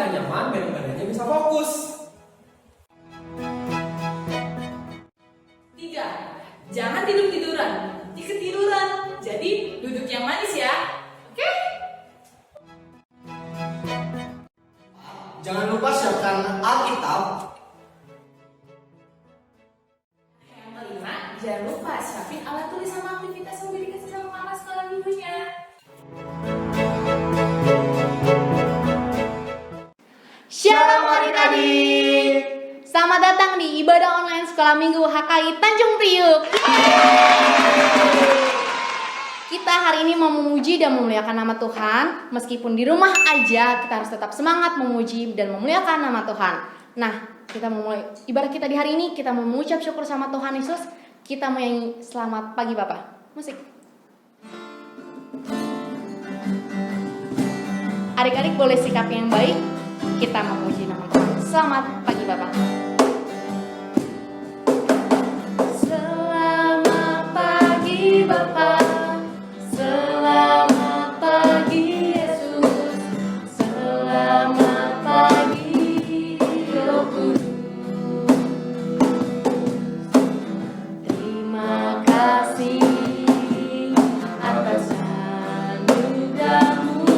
dan nyaman biar badannya bisa fokus. 3. Jangan tidur-tiduran, nanti ketiduran. Jadi duduk yang manis ya. Oke? Jangan lupa siapkan Alkitab. Yang kelima, jangan lupa siapin alat tulis sama aktivitas yang udah dikasih sama mama sekolah minggunya. Shalom adik-adik. Selamat datang di ibadah online sekolah minggu HKI Tanjung Priuk. Kita hari ini mau memuji dan memuliakan nama Tuhan. Meskipun di rumah aja, kita harus tetap semangat memuji dan memuliakan nama Tuhan. Nah, kita memulai ibadah kita di hari ini. Kita mau mengucap syukur sama Tuhan Yesus. Kita mau nyanyi selamat pagi Bapak. Musik. Adik-adik boleh sikap yang baik. Kita memuji nama Tuhan. Selamat pagi Bapak. Selamat pagi Bapak. Selamat pagi Yesus. Selamat pagi Roh Kudus. Terima kasih atas anugerah-Mu.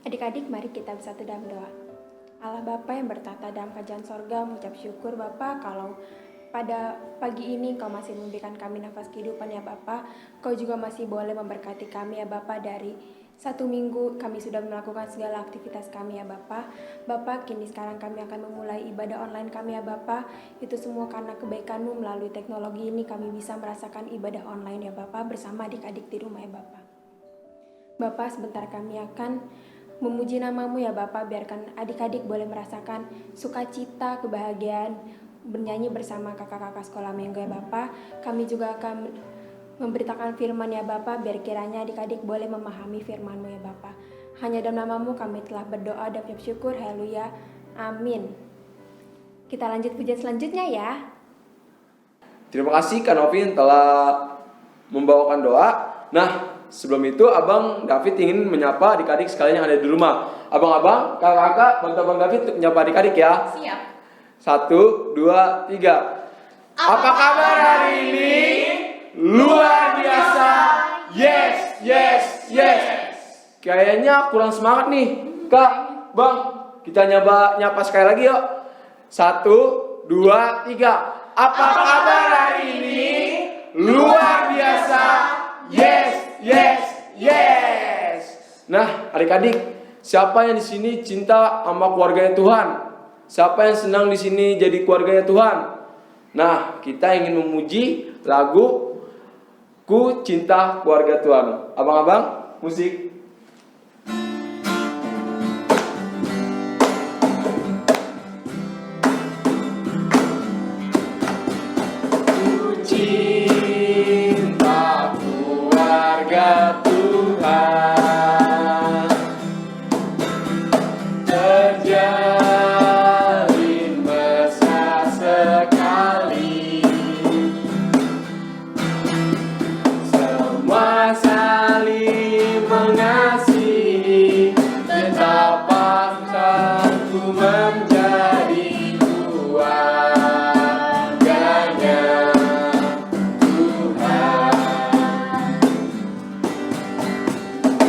Adik-adik, mari kita bersatu dalam doa. Allah Bapa yang bertata dalam kerajaan sorga, mengucap syukur Bapa kalau pada pagi ini Kau masih memberikan kami nafas kehidupan ya Bapa. Kau juga masih boleh memberkati kami ya Bapa. Dari 1 minggu kami sudah melakukan segala aktivitas kami ya Bapa. Bapa, kini sekarang kami akan memulai ibadah online kami ya Bapa. Itu semua karena kebaikan-Mu. Melalui teknologi ini kami bisa merasakan ibadah online ya Bapa bersama adik-adik di rumah ya Bapa. Bapa, sebentar kami akan memuji nama-Mu ya Bapa. Biarkan adik-adik boleh merasakan sukacita, kebahagiaan bernyanyi bersama kakak-kakak sekolah minggu ya Bapa. Kami juga akan memberitakan firman ya Bapa. Biar kiranya adik-adik boleh memahami firman-Mu ya Bapa. Hanya dalam nama-Mu kami telah berdoa dan bersyukur. Haleluya. Amin. Kita lanjut pujian selanjutnya ya. Terima kasih Kak Novin telah membawakan doa. Nah, sebelum itu Abang David ingin menyapa adik-adik sekalian yang ada di rumah. Abang-abang, kakak-kakak, bantu Abang David untuk menyapa adik-adik ya. Siap. 1, 2, 3. Apa kabar hari ini? Luar biasa. Yes, yes, yes. Kayaknya kurang semangat nih. Kak, Bang, kita nyapa sekali lagi yuk. 1, 2, 3. Apa kabar hari ini? Luar biasa. Yes, yes, yes. Nah, adik-adik, Siapa yang di sini cinta sama keluarganya Tuhan? Siapa yang senang di sini jadi keluarganya Tuhan? Nah, kita ingin memuji lagu Ku Cinta Keluarga Tuhan. Abang-abang, musik. Ku cinta keluarga Tuhan, terjalin mesra sekali, semua saling mengasihi, tetapkan ku menjadi keluarganya Tuhan.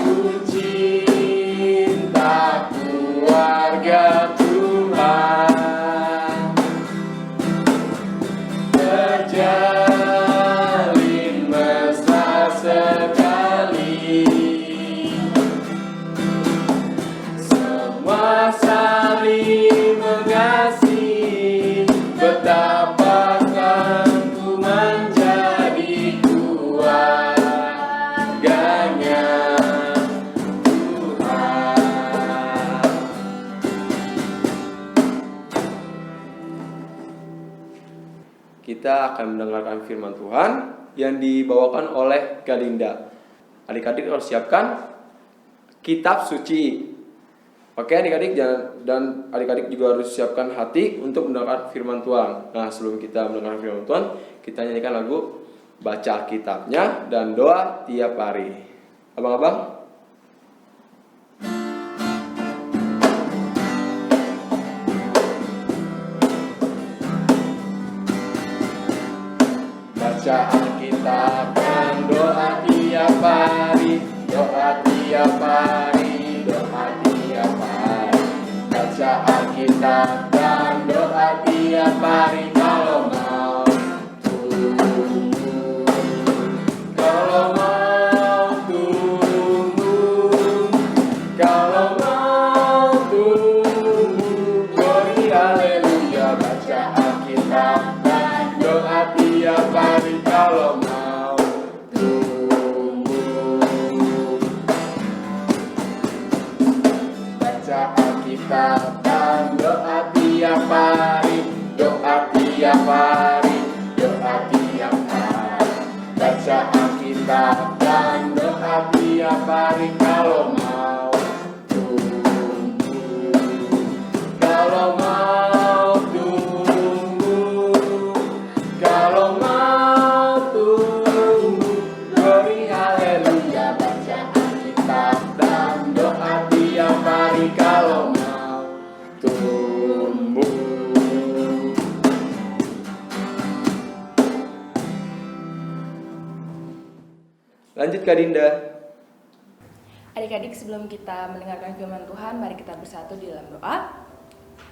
Ku cinta keluarga Tuhan, terjalin mesra sekali, semua saling mengasihi, betapakah ku menjadi keluarganya Tuhan. Kita akan mendengarkan firman Tuhan yang dibawakan oleh Galinda. Adik-adik harus siapkan kitab suci. Oke adik-adik, dan adik-adik juga harus siapkan hati untuk mendengarkan firman Tuhan. Nah, sebelum kita mendengarkan firman Tuhan, kita nyanyikan lagu Baca Kitabnya dan Doa Tiap Hari. Abang-abang, baca Alkitab dan doa tiap hari, doa tiap hari, doa tiap hari. Baca Alkitab dan doa tiap hari kalau mau tumbuh, kalau mau tumbuh, kalau mau tumbuh. Glory haleluya. Baca Alkitab dan doa tiap hari kalau mau tumbuh. Baca Alkitab dan doa tiap hari, doa tiap hari, doa tiap hari. Baca Alkitab dan doa tiap hari kalau mau tumbuh, kalau mau tumbuh, kalau mau tumbuh. Glory haleluya. Baca Alkitab dan doa tiap hari kalau mau tumbuh. Lanjut Kak Dinda. Adik-adik, sebelum kita mendengarkan firman Tuhan, mari kita bersatu di dalam doa.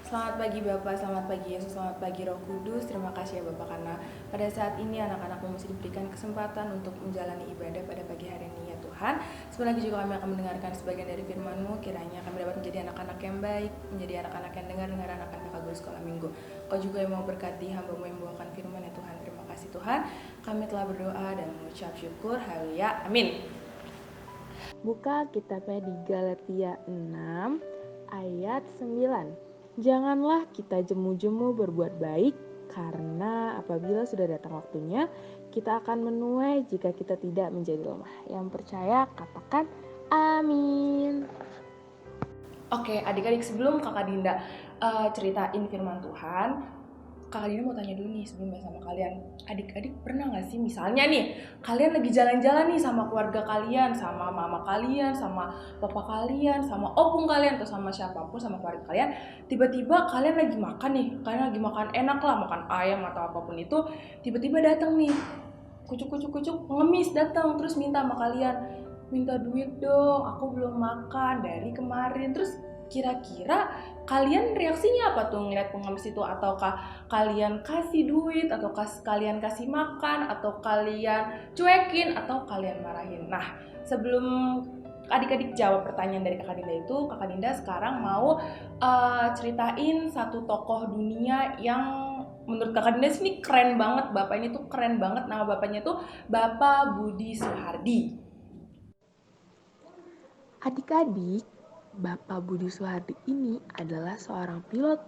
Selamat pagi Bapak, selamat pagi Yesus, selamat pagi Roh Kudus. Terima kasih ya Bapak, karena pada saat ini anak-anakmu masih diberikan kesempatan untuk menjalani ibadah pada pagi hari ini ya Tuhan. Sebentar lagi juga kami akan mendengarkan sebagian dari firman-Mu. Kiranya kami dapat menjadi anak-anak yang baik, menjadi anak-anak yang dengar anak-anak guru sekolah minggu. Kau juga yang mau berkati hamba-Mu yang membawakan firman ya Tuhan. Terima kasih Tuhan. Kami telah berdoa dan mengucap syukur. Haleluya. Amin. Buka kitabnya di Galatia 6 ayat 9. Janganlah kita jemu-jemu berbuat baik, karena apabila sudah datang waktunya, kita akan menuai jika kita tidak menjadi lemah. Yang percaya katakan amin. Oke, adik-adik, sebelum Kakak Dinda ceritain firman Tuhan, Kakak Dinda mau tanya dulu nih sebelumnya sama kalian. Adik-adik pernah gak sih misalnya nih, kalian lagi jalan-jalan nih sama keluarga kalian, sama mama kalian, sama papa kalian, sama opung kalian, atau sama siapapun, sama keluarga kalian, tiba-tiba kalian lagi makan nih, kalian lagi makan enak lah, makan ayam atau apapun itu, tiba-tiba datang nih, kucuk-kucuk pengemis datang, terus minta sama kalian, minta duit dong, aku belum makan dari kemarin. Terus kira-kira kalian reaksinya apa tuh ngeliat pengemis itu? Ataukah kalian kasih duit, atau kalian kasih makan, atau kalian cuekin, atau kalian marahin? Nah, sebelum adik-adik jawab pertanyaan dari Kakak Dinda itu, Kakak Dinda sekarang mau ceritain satu tokoh dunia yang menurut Kakak Dinda sini keren banget. Bapak ini tuh keren banget. Nama bapaknya tuh Bapak Budi Soehardi. Adik-adik, Bapak Budi Soehardi ini adalah seorang pilot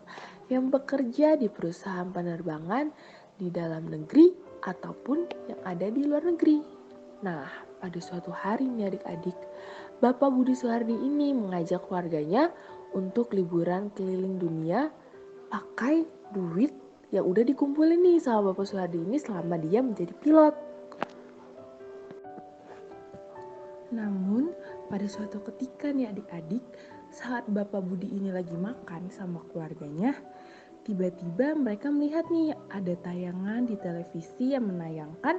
yang bekerja di perusahaan penerbangan di dalam negeri ataupun yang ada di luar negeri. Nah, pada suatu hari nih adik-adik, Bapak Budi Soehardi ini mengajak keluarganya untuk liburan keliling dunia pakai duit yang udah dikumpulin nih sama Bapak Soehardi ini selama dia menjadi pilot. Namun, pada suatu ketika nih adik-adik, saat Bapak Budi ini lagi makan sama keluarganya, tiba-tiba mereka melihat nih ada tayangan di televisi yang menayangkan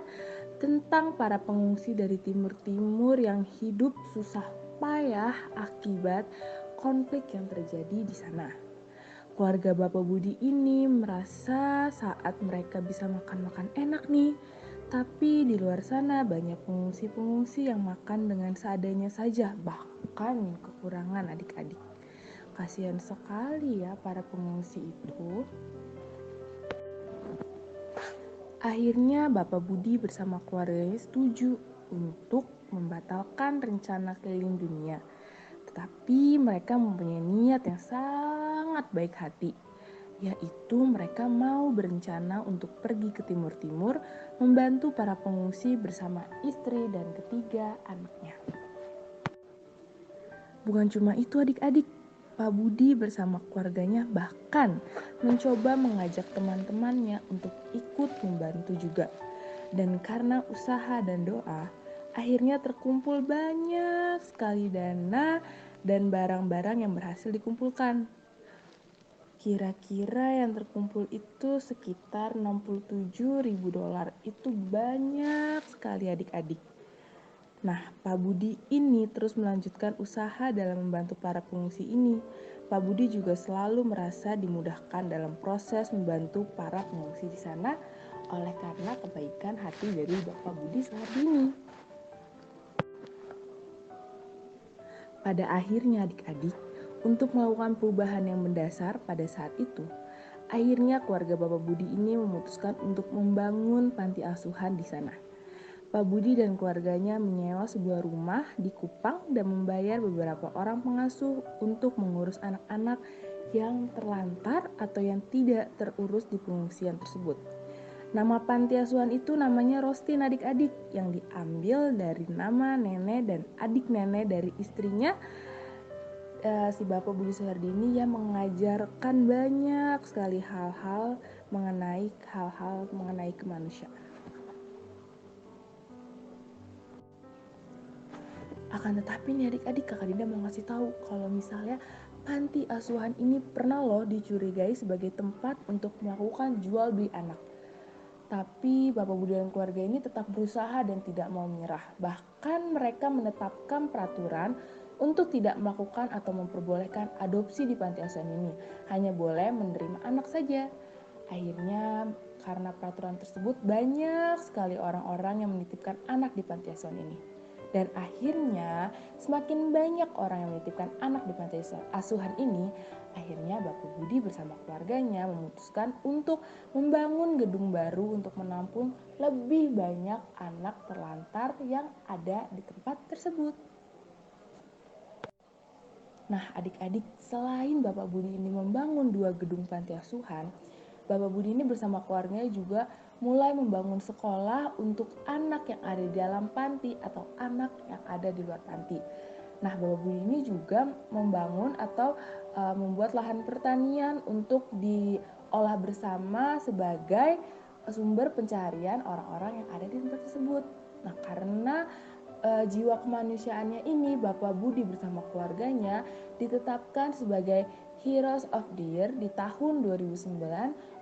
tentang para pengungsi dari Timur-Timur yang hidup susah payah akibat konflik yang terjadi di sana. Keluarga Bapak Budi ini merasa saat mereka bisa makan-makan enak nih, tapi di luar sana banyak pengungsi-pengungsi yang makan dengan seadanya saja, bahkan kekurangan adik-adik. Kasihan sekali ya para pengungsi itu. Akhirnya Bapak Budi bersama keluarganya setuju untuk membatalkan rencana keliling dunia. Tetapi mereka mempunyai niat yang sangat baik hati, yaitu mereka mau berencana untuk pergi ke Timur-Timur membantu para pengungsi bersama istri dan ketiga anaknya. Bukan cuma itu adik-adik, Pak Budi bersama keluarganya bahkan mencoba mengajak teman-temannya untuk ikut membantu juga. Dan karena usaha dan doa, akhirnya terkumpul banyak sekali dana dan barang-barang yang berhasil dikumpulkan. Kira-kira yang terkumpul itu sekitar $67.000. Itu banyak sekali adik-adik. Nah, Pak Budi ini terus melanjutkan usaha dalam membantu para pengungsi ini. Pak Budi juga selalu merasa dimudahkan dalam proses membantu para pengungsi di sana oleh karena kebaikan hati dari Bapak Budi Soehardi ini. Pada akhirnya adik-adik, untuk melakukan perubahan yang mendasar pada saat itu, akhirnya keluarga Bapak Budi ini memutuskan untuk membangun panti asuhan di sana. Pak Budi dan keluarganya menyewa sebuah rumah di Kupang dan membayar beberapa orang pengasuh untuk mengurus anak-anak yang terlantar atau yang tidak terurus di pengungsian tersebut. Nama panti asuhan itu namanya Rostin adik-adik, yang diambil dari nama nenek dan adik nenek dari istrinya si Bapak Budi Soehardi ini yang mengajarkan banyak sekali hal-hal mengenai kemanusiaan. Akan tetapi nih adik-adik, Kakak Dinda mau ngasih tahu kalau misalnya panti asuhan ini pernah loh dicurigai sebagai tempat untuk melakukan jual beli anak. Tapi Bapak Budi dan keluarga ini tetap berusaha dan tidak mau menyerah. Bahkan mereka menetapkan peraturan untuk tidak melakukan atau memperbolehkan adopsi di panti asuhan ini. Hanya boleh menerima anak saja. Akhirnya karena peraturan tersebut banyak sekali orang-orang yang menitipkan anak di panti asuhan ini. Dan akhirnya semakin banyak orang yang menitipkan anak di panti asuhan ini, akhirnya Bapak Budi bersama keluarganya memutuskan untuk membangun gedung baru untuk menampung lebih banyak anak terlantar yang ada di tempat tersebut. Nah adik-adik, selain Bapak Budi ini membangun 2 gedung panti asuhan, Bapak Budi ini bersama keluarganya juga mulai membangun sekolah untuk anak yang ada di dalam panti atau anak yang ada di luar panti. Nah, Bapak Budi ini juga membangun atau membuat lahan pertanian untuk diolah bersama sebagai sumber pencarian orang-orang yang ada di tempat tersebut. Nah, karena jiwa kemanusiaannya ini, Bapak Budi bersama keluarganya ditetapkan sebagai Heroes of the Year di tahun 2009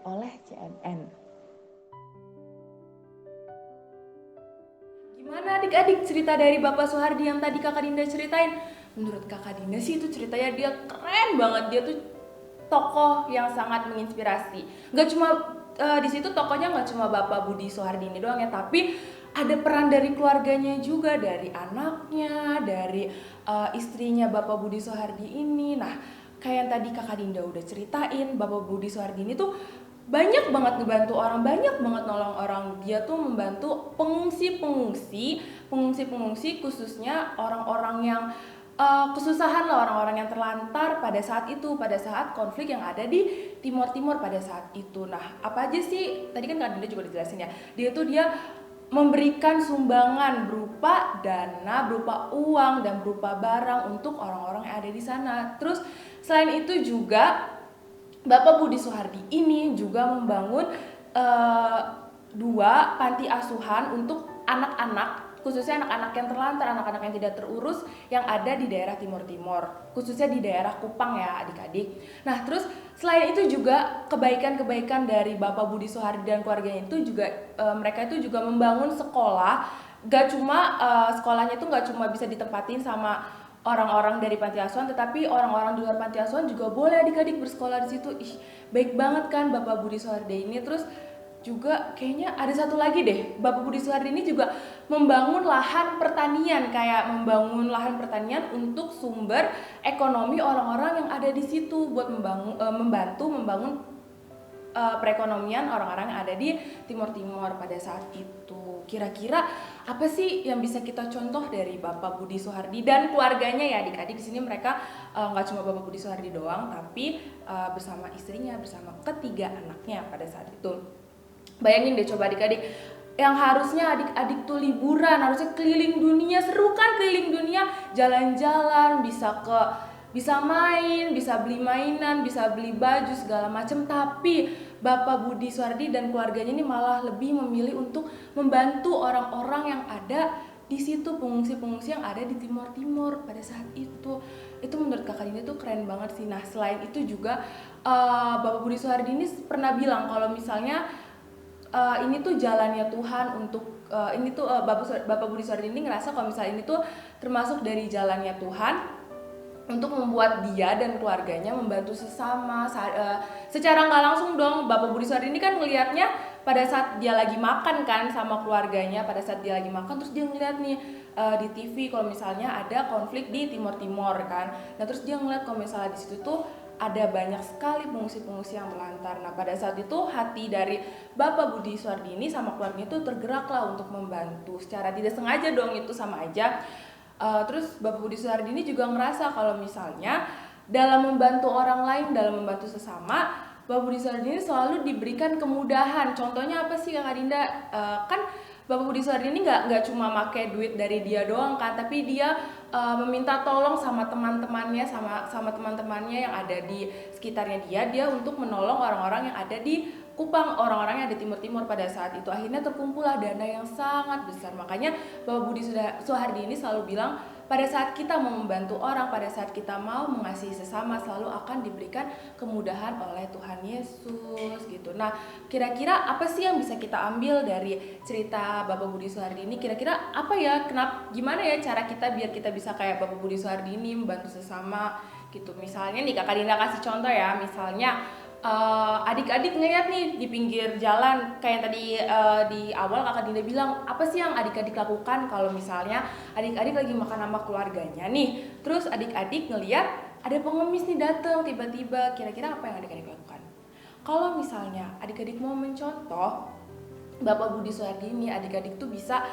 oleh CNN. Gimana adik-adik cerita dari Bapak Soehardi yang tadi Kakak Dinda ceritain? Menurut Kakak Dinda sih itu ceritanya dia keren banget. Dia tuh tokoh yang sangat menginspirasi. Gak cuma di situ tokohnya gak cuma Bapak Budi Soehardi ini doang ya, tapi ada peran dari keluarganya juga, dari anaknya, dari istrinya Bapak Budi Soehardi ini. Nah, kayak yang tadi Kakak Dinda udah ceritain, Bapak Budi Soehardi ini tuh banyak banget ngebantu orang, banyak banget nolong orang. Dia tuh membantu pengungsi khususnya orang-orang yang kesusahan lah, orang-orang yang terlantar pada saat itu, pada saat konflik yang ada di Timur Timur pada saat itu. Nah, apa aja sih? Tadi kan Kak Dinda juga dijelasin ya. Dia memberikan sumbangan berupa dana, berupa uang, dan berupa barang untuk orang-orang yang ada di sana. Terus selain itu juga Bapak Budi Soehardi ini juga membangun 2 panti asuhan untuk anak-anak, khususnya anak-anak yang terlantar, anak-anak yang tidak terurus yang ada di daerah Timur Timur, khususnya di daerah Kupang ya adik-adik. Nah, terus selain itu juga kebaikan-kebaikan dari Bapak Budi Soehardi dan keluarganya itu juga mereka itu juga membangun sekolah. Gak cuma sekolahnya itu gak cuma bisa ditempatin sama orang-orang dari panti asuhan, tetapi orang-orang di luar panti asuhan juga boleh adik-adik bersekolah di situ. Ih, baik banget kan Bapak Budi Soehardi ini. Terus juga kayaknya ada satu lagi deh, Bapak Budi Soehardi ini juga membangun lahan pertanian, kayak membangun lahan pertanian untuk sumber ekonomi orang-orang yang ada di situ, buat membantu membangun perekonomian orang-orang yang ada di Timur Timur pada saat itu. Kira-kira apa sih yang bisa kita contoh dari Bapak Budi Soehardi dan keluarganya ya adik-adik? Di sini mereka nggak cuma Bapak Budi Soehardi doang, tapi bersama istrinya, bersama ketiga anaknya pada saat itu. Bayangin deh coba adik-adik, yang harusnya adik-adik tuh liburan, harusnya keliling dunia, seru kan keliling dunia, jalan-jalan, bisa main, bisa beli mainan, bisa beli baju segala macam. Tapi Bapak Budi Soehardi dan keluarganya ini malah lebih memilih untuk membantu orang-orang yang ada di situ, pengungsi-pengungsi yang ada di Timur Timur pada saat itu. Itu menurut Kakak Dinda tuh keren banget sih. Nah, selain itu juga Bapak Budi Soehardi ini pernah bilang kalau misalnya ini tuh jalannya Tuhan untuk ini tuh Bapak Budi Soehardi ini ngerasa kalau misalnya ini tuh termasuk dari jalannya Tuhan untuk membuat dia dan keluarganya membantu sesama. Secara nggak langsung dong, Bapak Budi Soehardi ini kan ngelihatnya pada saat dia lagi makan kan sama keluarganya, pada saat dia lagi makan terus dia ngeliat nih di TV kalau misalnya ada konflik di Timur Timur kan. Nah, terus dia ngeliat kalau misalnya di situ tuh ada banyak sekali pengungsi-pengungsi yang terlantar. Nah, pada saat itu hati dari Bapak Budi Soehardi ini sama keluarganya itu tergeraklah untuk membantu. Secara tidak sengaja dong, itu sama aja. Terus Bapak Budi Soehardi ini juga ngerasa kalau misalnya dalam membantu orang lain, dalam membantu sesama, Bapak Budi Soehardi ini selalu diberikan kemudahan. Contohnya apa sih Kakak Dinda? Kan Bapak Budi Soehardi ini nggak cuma pakai duit dari dia doang kan, tapi dia meminta tolong sama teman-temannya, sama teman-temannya yang ada di sekitarnya dia untuk menolong orang-orang yang ada di Kupang, orang-orang yang ada di Timur Timur pada saat itu. Akhirnya terkumpullah dana yang sangat besar. Makanya Bapak Budi Soehardi ini selalu bilang, pada saat kita mau membantu orang, pada saat kita mau mengasihi sesama, selalu akan diberikan kemudahan oleh Tuhan Yesus gitu. Nah, kira-kira apa sih yang bisa kita ambil dari cerita Bapak Budi Soehardi ini? Kira-kira apa ya, gimana ya cara kita biar kita bisa kayak Bapak Budi Soehardi ini membantu sesama gitu. Misalnya nih Kakak Dinda kasih contoh ya, misalnya adik-adik ngeliat nih di pinggir jalan, kayak tadi di awal Kakak Dinda bilang, apa sih yang adik-adik lakukan kalau misalnya adik-adik lagi makan sama keluarganya nih, terus adik-adik ngeliat ada pengemis nih datang tiba-tiba, kira-kira apa yang adik-adik lakukan? Kalau misalnya adik-adik mau mencontoh Bapak Budi Soehardi ini, adik-adik tuh bisa,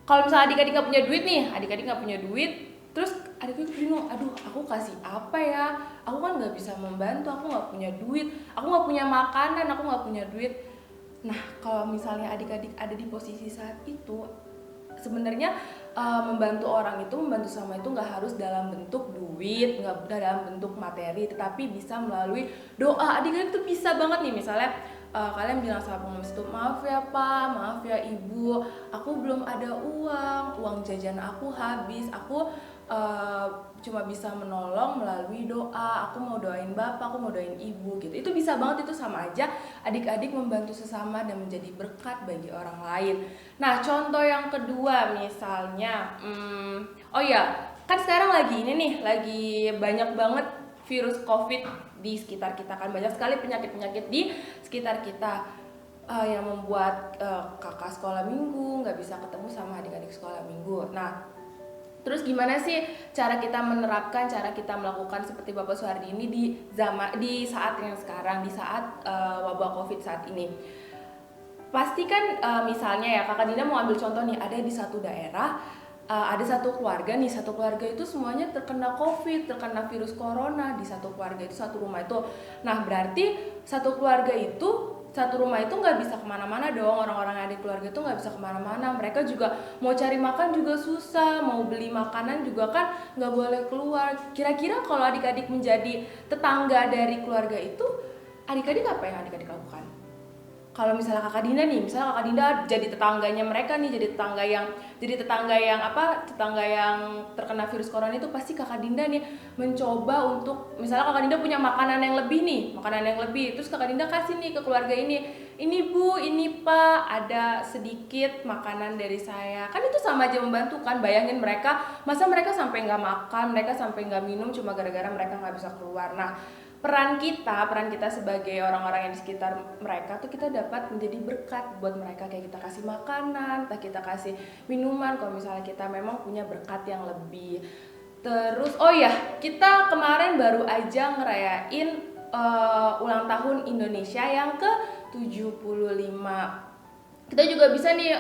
kalau misalnya adik-adik nggak punya duit nih, adik-adik nggak punya duit, terus adik-adik bingung, aduh aku kasih apa ya, aku kan nggak bisa membantu, aku nggak punya duit, aku nggak punya makanan, aku nggak punya duit. Nah, kalau misalnya adik-adik ada di posisi saat itu, sebenarnya membantu orang itu, membantu sama itu nggak harus dalam bentuk duit, nggak dalam bentuk materi, tetapi bisa melalui doa. Adik-adik tuh bisa banget nih, misalnya kalian bilang sama pengemis itu, maaf ya Pak, maaf ya Ibu, aku belum ada uang jajan aku habis, aku cuma bisa menolong melalui doa, aku mau doain bapak, aku mau doain ibu gitu. Itu bisa banget, itu sama aja adik-adik membantu sesama dan menjadi berkat bagi orang lain. Nah, contoh yang kedua misalnya, oh ya, kan sekarang lagi ini nih, lagi banyak banget virus COVID di sekitar kita kan, banyak sekali penyakit-penyakit di sekitar kita. yang membuat kakak sekolah minggu nggak bisa ketemu sama adik-adik sekolah minggu. Nah, terus gimana sih cara kita menerapkan, cara kita melakukan seperti Bapak Suhardi ini di saat yang sekarang, di saat wabah COVID saat ini? Pasti kan misalnya ya Kakak Dinda mau ambil contoh nih, ada di satu daerah, ada satu keluarga nih, satu keluarga itu semuanya terkena COVID, terkena virus corona di satu keluarga itu, satu rumah itu. Nah berarti satu keluarga itu, satu rumah itu nggak bisa kemana-mana dong, orang-orang yang ada di keluarga itu nggak bisa kemana-mana. Mereka juga mau cari makan juga susah, mau beli makanan juga kan nggak boleh keluar. Kira-kira kalau adik-adik menjadi tetangga dari keluarga itu, adik-adik apa yang adik-adik lakukan? Kalau misalnya Kakak Dinda nih, misalnya Kakak Dinda jadi tetangganya mereka nih, jadi tetangga yang terkena virus corona itu, pasti Kakak Dinda nih mencoba untuk, misalnya Kakak Dinda punya makanan yang lebih, terus Kakak Dinda kasih nih ke keluarga ini Bu, ini Pak, ada sedikit makanan dari saya. Kan itu sama aja membantu kan, bayangin mereka, masa mereka sampai nggak makan, mereka sampai nggak minum cuma gara-gara mereka nggak bisa keluar. Nah, peran kita sebagai orang-orang yang di sekitar mereka tuh, kita dapat menjadi berkat buat mereka, kayak kita kasih makanan, entah kita kasih minuman kalau misalnya kita memang punya berkat yang lebih. Terus oh ya, kita kemarin baru aja ngerayain ulang tahun Indonesia yang ke-75. Kita juga bisa nih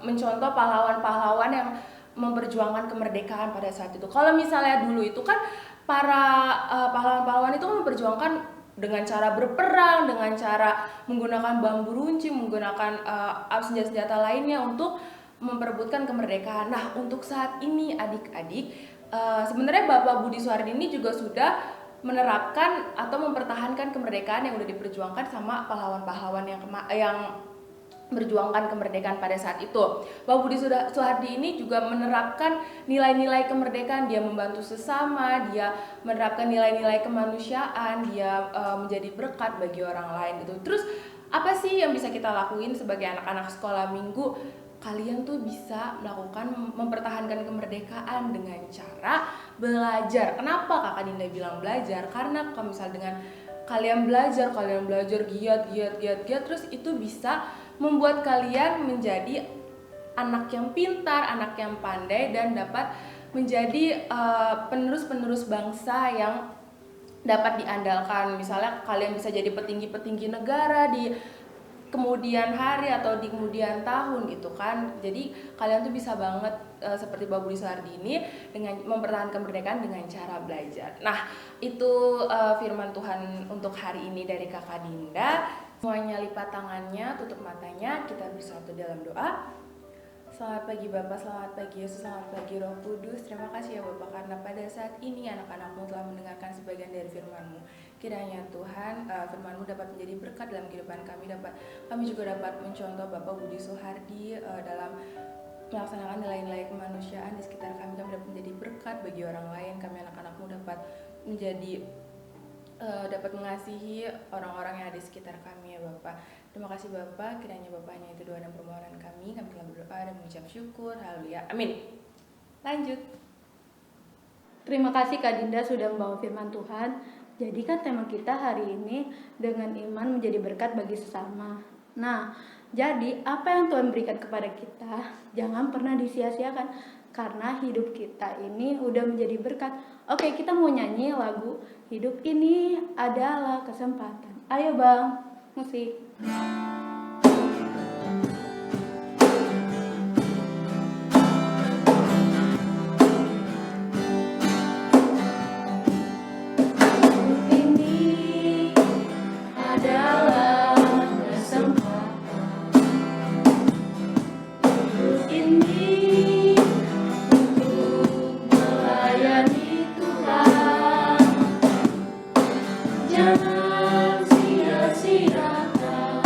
mencontoh pahlawan-pahlawan yang memperjuangkan kemerdekaan pada saat itu. Kalau misalnya dulu itu kan para pahlawan-pahlawan itu memperjuangkan dengan cara berperang, dengan cara menggunakan bambu runcing, menggunakan senjata-senjata lainnya untuk memperebutkan kemerdekaan. Nah, untuk saat ini adik-adik, sebenarnya Bapak Budi Suhardi ini juga sudah menerapkan atau mempertahankan kemerdekaan yang udah diperjuangkan sama pahlawan-pahlawan yang berjuangkan kemerdekaan pada saat itu. Bapak Budi Suhardi ini juga menerapkan nilai-nilai kemerdekaan, dia membantu sesama, dia menerapkan nilai-nilai kemanusiaan, dia menjadi berkat bagi orang lain gitu. Terus apa sih yang bisa kita lakuin sebagai anak-anak sekolah minggu? Kalian tuh bisa melakukan mempertahankan kemerdekaan dengan cara belajar. Kenapa Kakak Dinda bilang belajar? Karena kalau misal dengan kalian belajar giat, terus itu bisa membuat kalian menjadi anak yang pintar, anak yang pandai, dan dapat menjadi penerus-penerus bangsa yang dapat diandalkan. Misalnya kalian bisa jadi petinggi-petinggi negara di kemudian hari atau di kemudian tahun gitu kan. Jadi kalian tuh bisa banget seperti Bapak Budi Suhardi ini dengan mempertahankan kemerdekaan dengan cara belajar. Nah, itu firman Tuhan untuk hari ini dari Kakak Dinda. Semuanya lipat tangannya, tutup matanya, kita bersatu dalam doa. Selamat pagi Bapak, selamat pagi Yesus, selamat pagi Roh Kudus. Terima kasih ya Bapak, karena pada saat ini anak-anak-Mu telah mendengarkan sebagian dari firman-Mu. Kiranya Tuhan, firman-Mu dapat menjadi berkat dalam kehidupan kami. Kami juga dapat mencontoh Bapak Budi Suhardi dalam melaksanakan nilai-nilai kemanusiaan di sekitar kami. Kami dapat menjadi berkat bagi orang lain. Kami anak-anak-Mu dapat mengasihi orang-orang yang ada di sekitar kami ya Bapak. Terima kasih Bapak, kiranya Bapaknya itu doa dan permohonan kami telah berdoa dan mengucap syukur. Haleluya, amin. Lanjut. Terima kasih Kak Dinda sudah membawa firman Tuhan. Jadi kan tema kita hari ini dengan iman menjadi berkat bagi sesama. Nah, jadi apa yang Tuhan berikan kepada kita jangan pernah disia-siakan, karena hidup kita ini udah menjadi berkat. Oke, kita mau nyanyi lagu Hidup Ini Adalah Kesempatan. Ayo Bang, musik. Jangan sia-siakan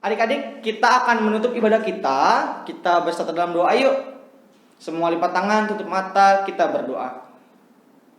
Adik-adik, kita akan menutup ibadah kita. Kita bersatu dalam doa yuk. Semua lipat tangan, tutup mata, kita berdoa.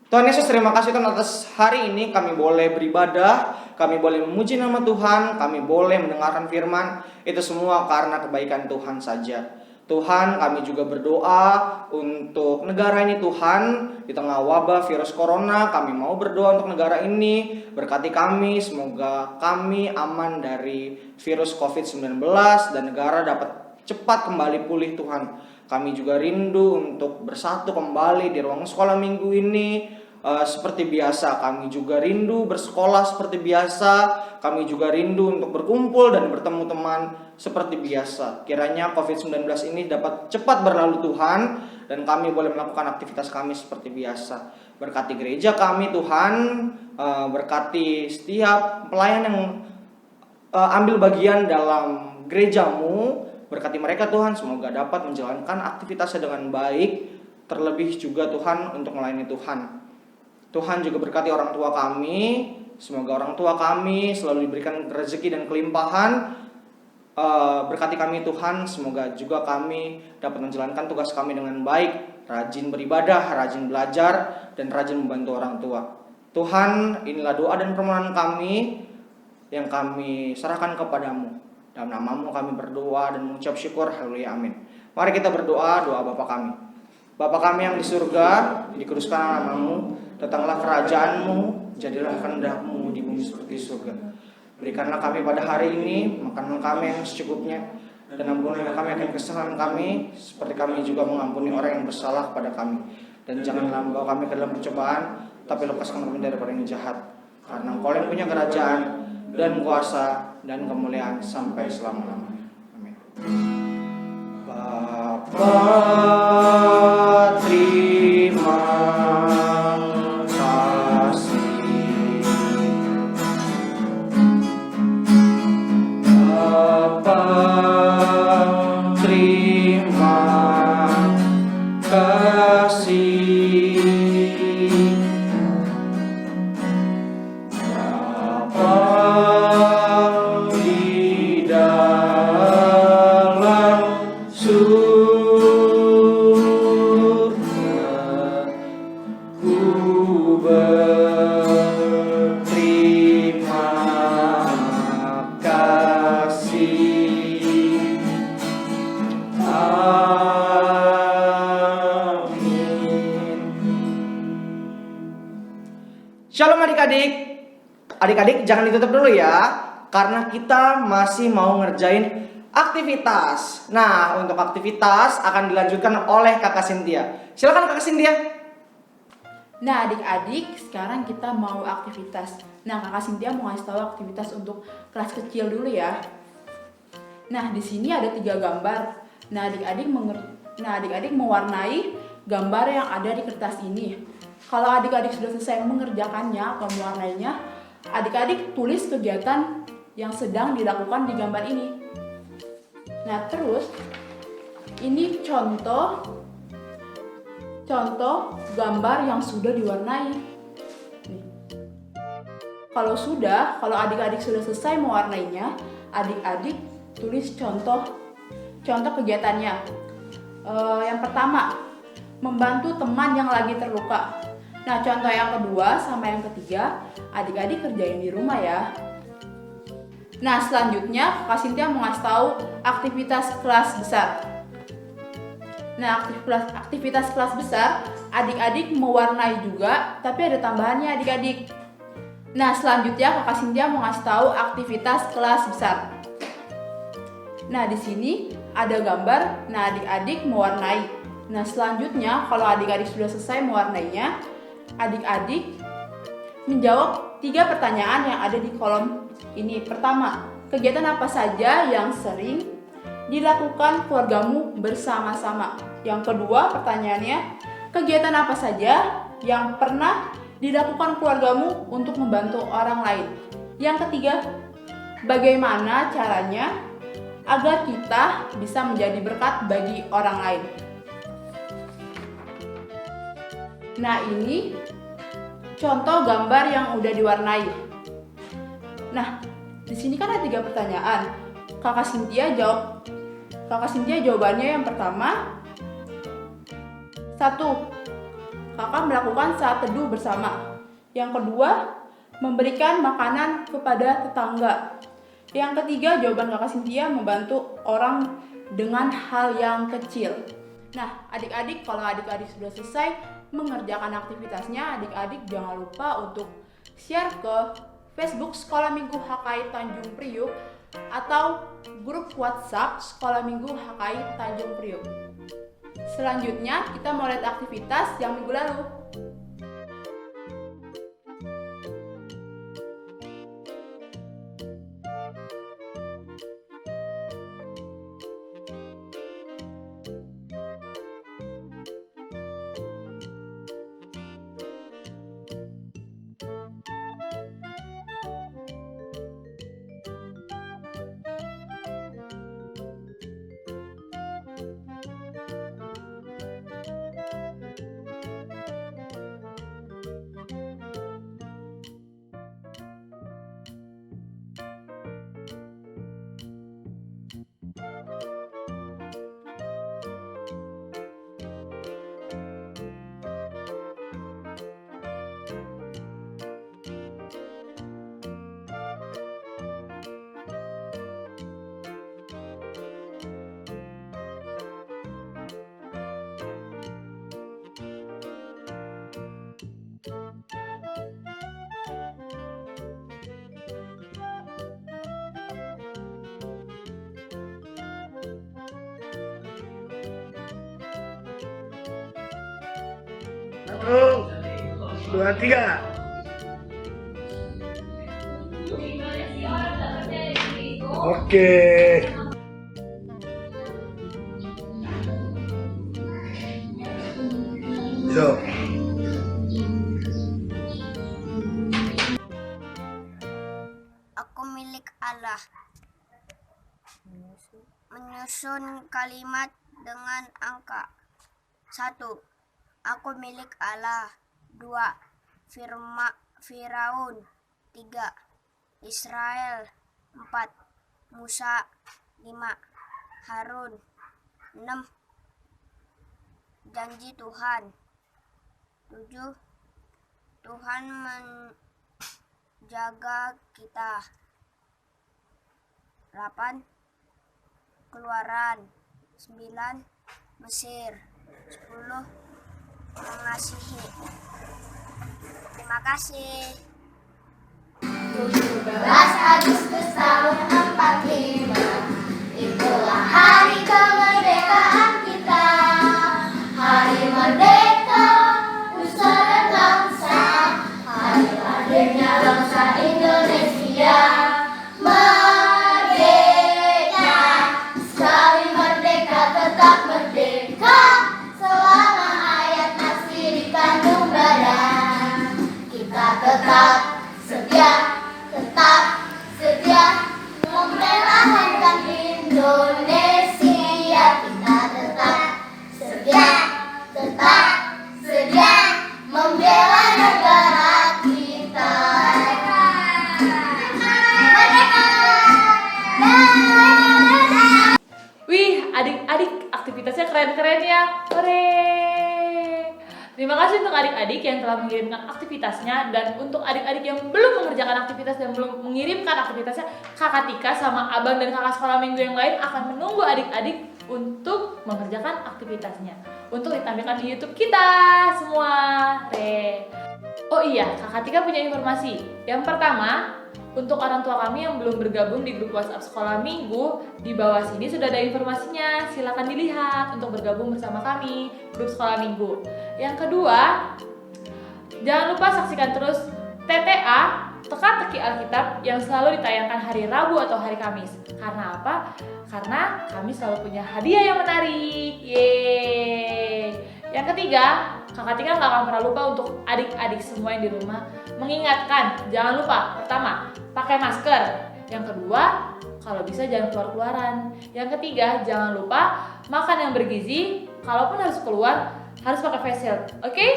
Tuhan Yesus, terima kasih Tuhan atas hari ini kami boleh beribadah, kami boleh memuji nama Tuhan, kami boleh mendengarkan firman. Itu semua karena kebaikan Tuhan saja. Tuhan, kami juga berdoa untuk negara ini Tuhan. Di tengah wabah virus corona, kami mau berdoa untuk negara ini. Berkati kami, semoga kami aman dari virus COVID-19 dan negara dapat cepat kembali pulih Tuhan. Kami juga rindu untuk bersatu kembali di ruang sekolah minggu ini. Seperti biasa, kami juga rindu bersekolah seperti biasa. Kami juga rindu untuk berkumpul dan bertemu teman seperti biasa. Kiranya COVID-19 ini dapat cepat berlalu Tuhan, dan kami boleh melakukan aktivitas kami seperti biasa. Berkati gereja kami Tuhan, berkati setiap pelayan yang ambil bagian dalam gerejamu. Berkati mereka Tuhan, semoga dapat menjalankan aktivitasnya dengan baik. Terlebih juga Tuhan untuk melayani Tuhan. Tuhan juga berkati orang tua kami. Semoga orang tua kami selalu diberikan rezeki dan kelimpahan. Berkati kami Tuhan. Semoga juga kami dapat menjalankan tugas kami dengan baik. Rajin beribadah, rajin belajar, dan rajin membantu orang tua. Tuhan, inilah doa dan permohonan kami yang kami serahkan kepadamu. Dalam namamu kami berdoa dan mengucap syukur. Haleluya, amin. Mari kita berdoa, doa Bapa kami. Bapa kami yang di surga, dikuduskanlah namamu, datanglah kerajaanmu, jadilah kehendakmu di bumi seperti di surga. Berikanlah kami pada hari ini makanan kami yang secukupnya, dan ampunilah kami akan kesalahan kami, seperti kami juga mengampuni orang yang bersalah kepada kami. Dan janganlah membawa kami ke dalam percobaan, tapi lepaskan kami daripada yang jahat. Karena Engkau yang punya kerajaan dan kuasa dan kemuliaan sampai selama-lamanya. Amin. Bapa, terima kasih. Bapa, terima kasih. Bapa di dalam surga, ku berterima kasih. Amin. Shalom adik-adik. Adik-adik jangan ditutup dulu ya, karena kita masih mau ngerjain aktivitas. Nah, untuk aktivitas akan dilanjutkan oleh Kakak Cynthia. Silakan Kakak Cynthia. Nah adik-adik, sekarang kita mau aktivitas. Nah Kakak Cynthia mau ngasih tahu aktivitas untuk kelas kecil dulu ya. Nah di sini ada 3 gambar. Nah adik-adik mewarnai gambar yang ada di kertas ini. Kalau adik-adik sudah selesai mengerjakannya atau mewarnainya, adik-adik tulis kegiatan yang sedang dilakukan di gambar ini. Nah terus ini contoh gambar yang sudah diwarnai. Nih. Kalau adik-adik sudah selesai mewarnainya, adik-adik tulis contoh kegiatannya. Yang pertama, membantu teman yang lagi terluka. Nah, contoh yang kedua sama yang ketiga, adik-adik kerjain di rumah ya. Nah, selanjutnya Kak Cynthia mau ngasih tahu aktivitas kelas besar. Nah, aktivitas kelas besar, adik-adik mewarnai juga, tapi ada tambahannya adik-adik. Nah, selanjutnya Kakak Cynthia mau ngasih tahu aktivitas kelas besar. Nah, di sini ada gambar, nah adik-adik mewarnai. Nah, selanjutnya kalau adik-adik sudah selesai mewarnainya, adik-adik menjawab 3 pertanyaan yang ada di kolom ini. Pertama, kegiatan apa saja yang sering dilakukan keluargamu bersama-sama? Yang kedua pertanyaannya, kegiatan apa saja yang pernah dilakukan keluargamu untuk membantu orang lain? Yang ketiga, bagaimana caranya agar kita bisa menjadi berkat bagi orang lain? Nah, ini contoh gambar yang udah diwarnai. Nah, di sini kan ada 3 pertanyaan. Kakak Cynthia jawab. Kakak Cynthia jawabannya yang pertama, 1. Kakak melakukan saat teduh bersama. Yang kedua, memberikan makanan kepada tetangga. Yang ketiga, jawaban Kakak Cynthia membantu orang dengan hal yang kecil. Nah, adik-adik, kalau adik-adik sudah selesai mengerjakan aktivitasnya, adik-adik jangan lupa untuk share ke Facebook Sekolah Minggu HKI Tanjung Priuk atau grup WhatsApp Sekolah Minggu HKI Tanjung Priuk. Selanjutnya, kita mau lihat aktivitas yang minggu lalu. Satu, dua, tiga. Oke. So. Aku milik Allah. Menyusun kalimat dengan angka. 1. Aku milik Allah. 2. Firaun. 3. Israel. 4. Musa. 5. Harun. 6. Janji Tuhan. 7. Tuhan menjaga kita. 8. Keluaran. 9. Mesir. 10. Mengasihi. Terima kasih. 17 Agustus tahun 45, itulah hari kemerdekaan kita. Hari merdeka, nusa dan bangsa, hari lahirnya bangsa Indonesia. Merdeka, sekali merdeka tetap merdeka, selama ayat masih dikandung badan. Kita tetap setia membela harkat Indonesia. Kita tetap setia membela negara kita. Merdeka! Wih, adik-adik aktivitasnya keren-keren ya. Hore! Terima kasih untuk adik-adik yang telah mengirimkan aktivitasnya, dan untuk adik-adik yang belum mengerjakan aktivitas dan belum mengirimkan aktivitasnya, Kakak Tika sama Abang dan kakak sekolah minggu yang lain akan menunggu adik-adik untuk mengerjakan aktivitasnya untuk ditampilkan di YouTube kita semua. Oh iya, Kakak Tika punya informasi. Yang pertama, untuk orang tua kami yang belum bergabung di grup WhatsApp sekolah minggu, di bawah sini sudah ada informasinya. Silakan dilihat untuk bergabung bersama kami grup sekolah minggu. Yang kedua, jangan lupa saksikan terus TTA, Teka-teki Alkitab, yang selalu ditayangkan hari Rabu atau hari Kamis. Karena apa? Karena kami selalu punya hadiah yang menarik. Yeay! Yang ketiga, Kakak Tika gak akan pernah lupa untuk adik-adik semua yang di rumah mengingatkan, jangan lupa, pertama, pakai masker. Yang kedua, kalau bisa jangan keluar-keluaran. Yang ketiga, jangan lupa makan yang bergizi. Kalaupun harus keluar, harus pakai face shield. Oke?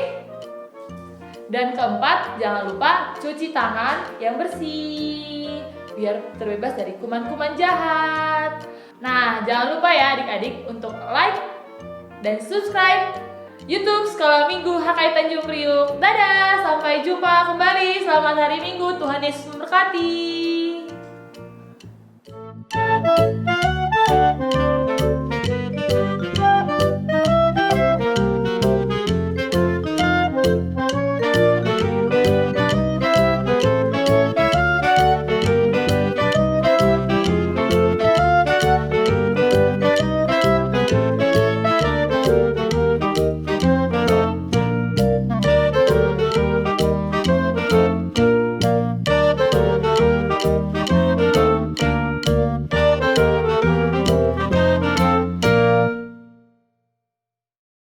Dan keempat, jangan lupa cuci tangan yang bersih. biar terbebas dari kuman-kuman jahat. Nah, jangan lupa ya adik-adik untuk like dan subscribe YouTube Sekolah Minggu HKI Tanjung Priuk. Dadah, sampai jumpa kembali. Selamat hari Minggu, Tuhan Yesus memberkati.